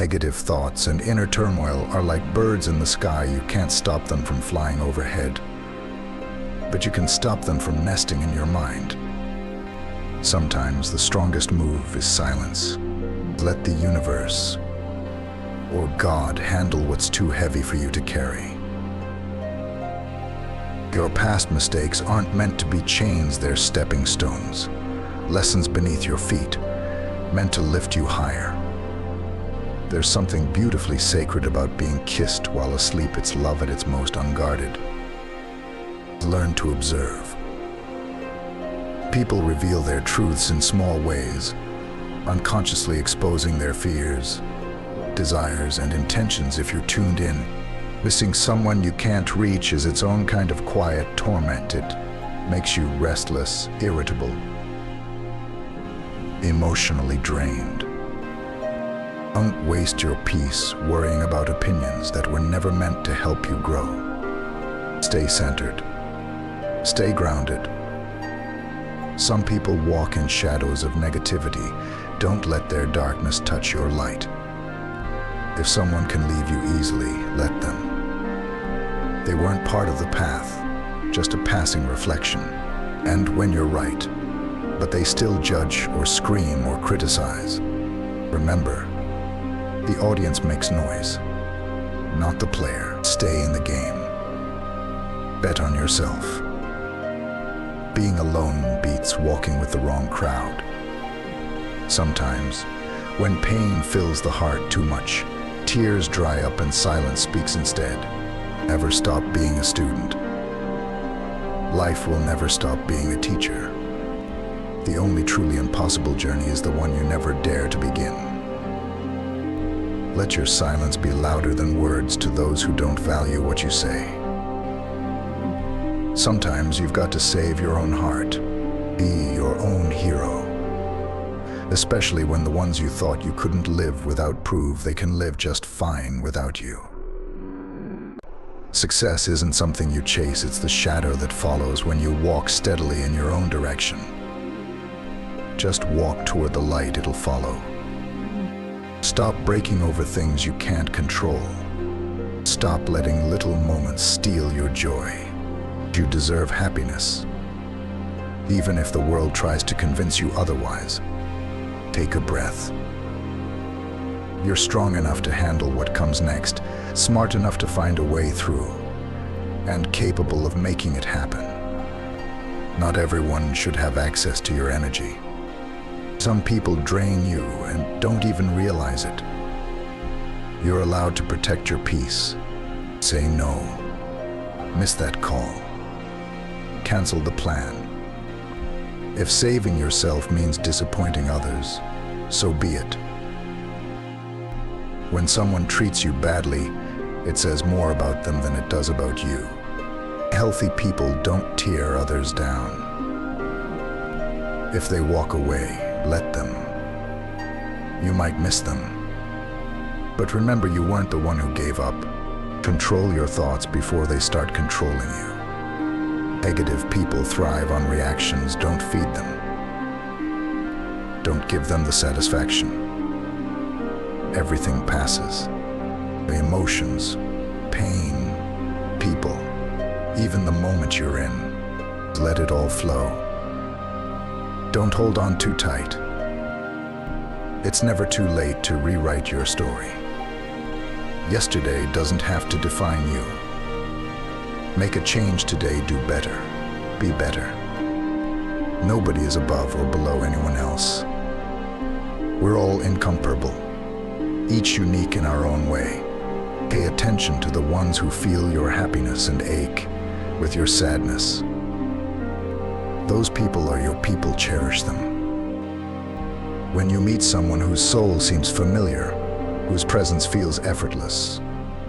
Negative thoughts and inner turmoil are like birds in the sky. You can't stop them from flying overhead, but you can stop them from nesting in your mind. Sometimes the strongest move is silence. Let the universe or God handle what's too heavy for you to carry. Your past mistakes aren't meant to be chains, they're stepping stones. Lessons beneath your feet, meant to lift you higher. There's something beautifully sacred about being kissed while asleep. It's love at its most unguarded. Learn to observe. People reveal their truths in small ways, unconsciously exposing their fears, desires, and intentions. If you're tuned in, missing someone you can't reach is its own kind of quiet torment. It makes you restless, irritable, emotionally drained. Don't waste your peace worrying about opinions that were never meant to help you grow. Stay centered. Stay grounded. Some people walk in shadows of negativity. Don't let their darkness touch your light. If someone can leave you easily, let them. They weren't part of the path, just a passing reflection. And when you're right, but they still judge or scream or criticize, remember, the audience makes noise, not the player. Stay in the game. Bet on yourself. Being alone beats walking with the wrong crowd. Sometimes, when pain fills the heart too much, tears dry up and silence speaks instead. Never stop being a student. Life will never stop being a teacher. The only truly impossible journey is the one you never dare to begin. Let your silence be louder than words to those who don't value what you say. Sometimes you've got to save your own heart. Be your own hero. Especially when the ones you thought you couldn't live without prove they can live just fine without you. Success isn't something you chase, it's the shadow that follows when you walk steadily in your own direction. Just walk toward the light, it'll follow. Stop breaking over things you can't control. Stop letting little moments steal your joy. You deserve happiness. Even if the world tries to convince you otherwise, take a breath. You're strong enough to handle what comes next, smart enough to find a way through, and capable of making it happen. Not everyone should have access to your energy. Some people drain you and don't even realize it. You're allowed to protect your peace. Say no. Miss that call. Cancel the plan. If saving yourself means disappointing others, so be it. When someone treats you badly, it says more about them than it does about you. Healthy people don't tear others down. If they walk away, let them. You might miss them. But remember, you weren't the one who gave up. Control your thoughts before they start controlling you. Negative people thrive on reactions, don't feed them. Don't give them the satisfaction. Everything passes. The emotions, pain, people, even the moment you're in. Let it all flow. Don't hold on too tight. It's never too late to rewrite your story. Yesterday doesn't have to define you. Make a change today, do better, be better. Nobody is above or below anyone else. We're all incomparable, each unique in our own way. Pay attention to the ones who feel your happiness and ache with your sadness. Those people are your people, cherish them. When you meet someone whose soul seems familiar, whose presence feels effortless,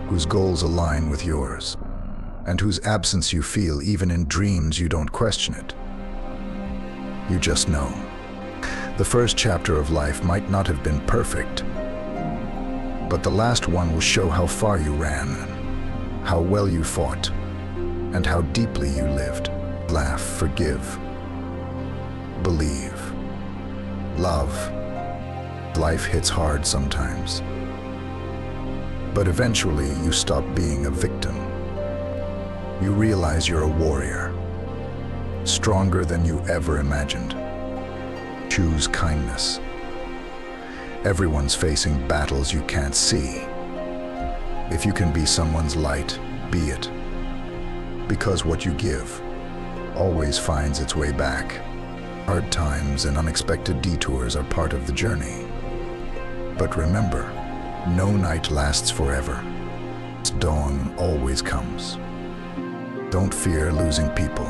whose goals align with yours, and whose absence you feel even in dreams, you don't question it. You just know. The first chapter of life might not have been perfect, but the last one will show how far you ran, how well you fought, and how deeply you lived. Laugh, forgive, believe, love. Life hits hard sometimes, But eventually, you stop being a victim. You realize you're a warrior, stronger than you ever imagined. Choose kindness. Everyone's facing battles you can't see. If you can be someone's light, be it. Because what you give always finds its way back. Hard times and unexpected detours are part of the journey. But remember, no night lasts forever. Dawn always comes. Don't fear losing people.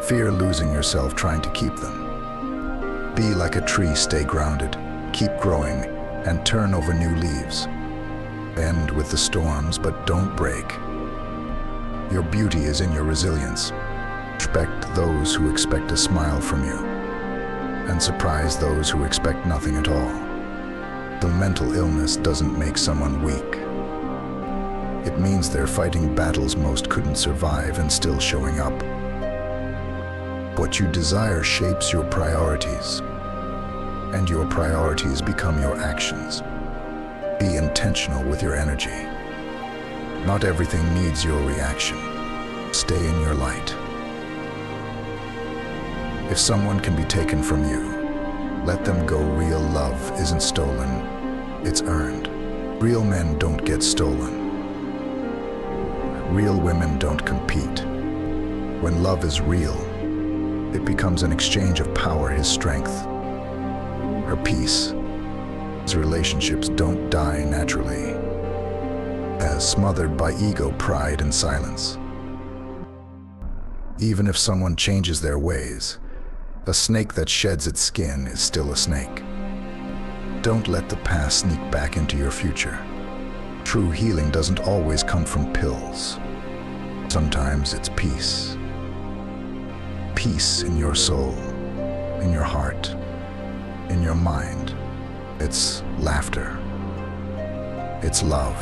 Fear losing yourself trying to keep them. Be like a tree, stay grounded, keep growing, and turn over new leaves. Bend with the storms, but don't break. Your beauty is in your resilience. Respect those who expect a smile from you, and surprise those who expect nothing at all. The mental illness doesn't make someone weak. It means they're fighting battles most couldn't survive and still showing up. What you desire shapes your priorities, and your priorities become your actions. Be intentional with your energy. Not everything needs your reaction. Stay in your light. If someone can be taken from you, let them go. Real love isn't stolen, it's earned. Real men don't get stolen. Real women don't compete. When love is real, it becomes an exchange of power, his strength, her peace. His relationships don't die naturally, as smothered by ego, pride, and silence. Even if someone changes their ways, a snake that sheds its skin is still a snake. Don't let the past sneak back into your future. True healing doesn't always come from pills. Sometimes it's peace. Peace in your soul, in your heart, in your mind. It's laughter. It's love.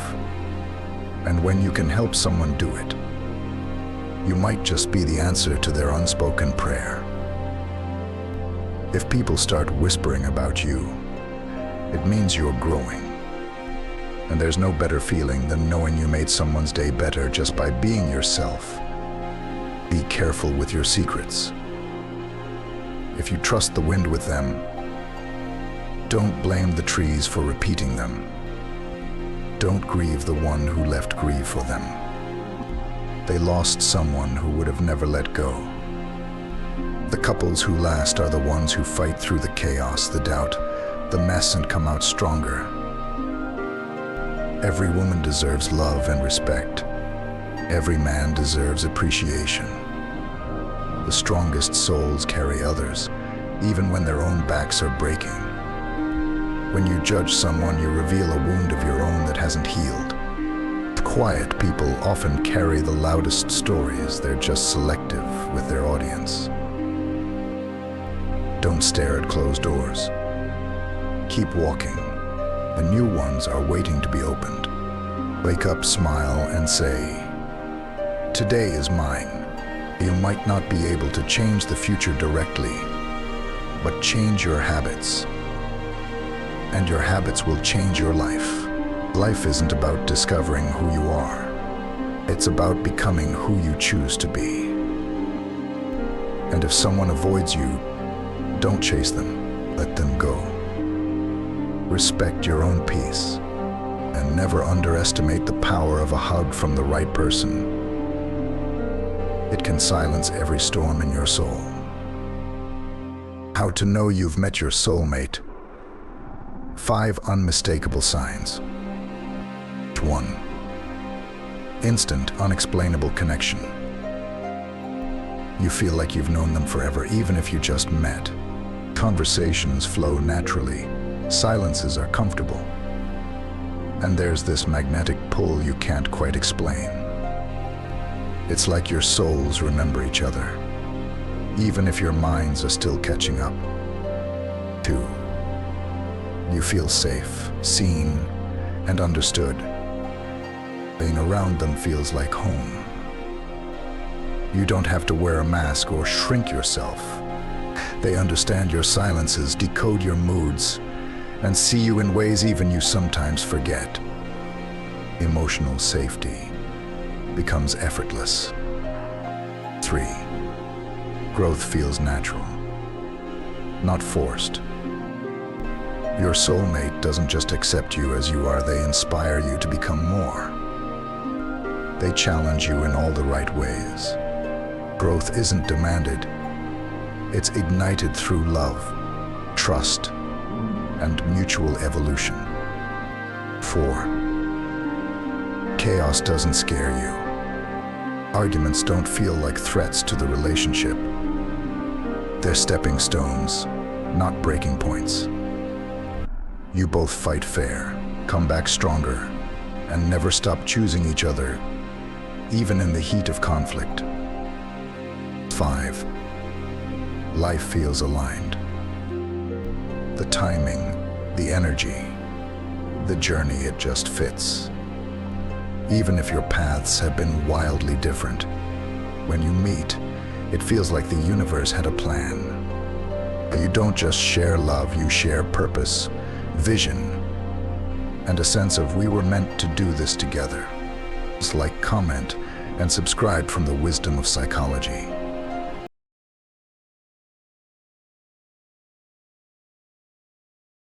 And when you can help someone do it, you might just be the answer to their unspoken prayer. If people start whispering about you, it means you're growing. And there's no better feeling than knowing you made someone's day better just by being yourself. Be careful with your secrets. If you trust the wind with them, don't blame the trees for repeating them. Don't grieve the one who left grieve for them. They lost someone who would have never let go. The couples who last are the ones who fight through the chaos, the doubt, the mess, and come out stronger. Every woman deserves love and respect. Every man deserves appreciation. The strongest souls carry others, even when their own backs are breaking. When you judge someone, you reveal a wound of your own that hasn't healed. Quiet people often carry the loudest stories. They're just selective with their audience. Don't stare at closed doors. Keep walking. The new ones are waiting to be opened. Wake up, smile, and say, "Today is mine." You might not be able to change the future directly, but change your habits. And your habits will change your life. Life isn't about discovering who you are. It's about becoming who you choose to be. And if someone avoids you, don't chase them. Let them go. Respect your own peace, and never underestimate the power of a hug from the right person. It can silence every storm in your soul. How to know you've met your soulmate. 5 unmistakable signs. 1. Instant, unexplainable connection. You feel like you've known them forever, even if you just met. Conversations flow naturally. Silences are comfortable. And there's this magnetic pull you can't quite explain. It's like your souls remember each other, even if your minds are still catching up. 2. You feel safe, seen, and understood. Being around them feels like home. You don't have to wear a mask or shrink yourself. They understand your silences, decode your moods, and see you in ways even you sometimes forget. Emotional safety becomes effortless. 3. Growth feels natural, not forced. Your soulmate doesn't just accept you as you are, they inspire you to become more. They challenge you in all the right ways. Growth isn't demanded, it's ignited through love, trust, and mutual evolution. 4. Chaos doesn't scare you. Arguments don't feel like threats to the relationship. They're stepping stones, not breaking points. You both fight fair, come back stronger, and never stop choosing each other, even in the heat of conflict. 5. Life feels aligned. The timing, the energy, the journey, it just fits. Even if your paths have been wildly different, when you meet, it feels like the universe had a plan. You don't just share love, you share purpose, vision, and a sense of we were meant to do this together. Like, comment, and subscribe from the wisdom of psychology.